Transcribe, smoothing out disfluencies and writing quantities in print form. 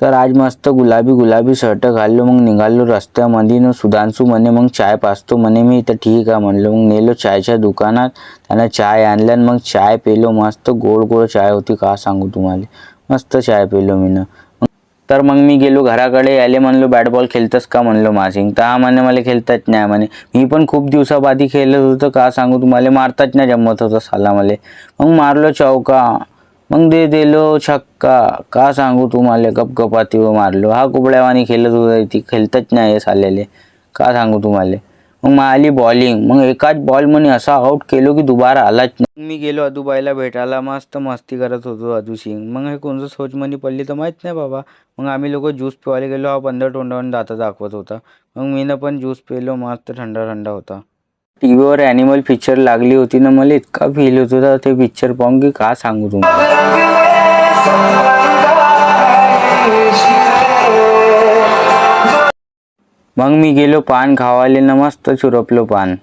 तर आज मस्त गुलाबी गुलाबी शर्ट घाललो, मग निघालो रस्त्यामध्ये न सुधांशू म्हणे मग चाय पाजतो म्हणे मी. तर ठीक आहे म्हणलं. मग नेलो चायच्या दुकानात, त्यानं चाय आणलं मग चाय पेलो. मस्त गोड गोड चाय होती, का सांगू तुम्हाला. मस्त चाय पेलो मी न. तर मग मी गेलो घराकडे. याले म्हणलो बॅट बॉल खेळतस का म्हणलो माझी. तर हा म्हणे मला खेळताच नाही म्हणे. मी पण खूप दिवसाबादी खेळत होतो, का सांगू तुम्हाला. मारताच नाही जमत होतं साला मले. मग मारलो चौका, मग दिलो छक्का, का सांगू तुम्हाला. गपगपातीवर मारलो. हा कुबड्यावानी खेळत होता, ती खेळतच नाही हे साल्याले, का सांगू तुम्हाला. मग आली बॉलिंग. मग एकाच बॉल म्हणे असा आउट केलो की दुबारा आलाच नाही. मी गेलो अदूबाईला भेटायला. मस्त मस्ती करत होतो अदू सिंग. मग हे कोणतं सोचमनी पडली तर माहीत नाही बाबा. मग आम्ही लोक ज्यूस पिवायला गेलो. हा बंद तोंडावरून दातं दाखवत होता. मग मीनं पण ज्यूस पिलो. मस्त थंडा थंडा होता. टीव्हीवर ॲनिमल पिक्चर लागली होती ना, मला इतका फील होत होता ते पिक्चर पाहून की का सांगू तुम्हाला. मग मी गेलो पान खावाले ना, मस्त चुरपलो पान.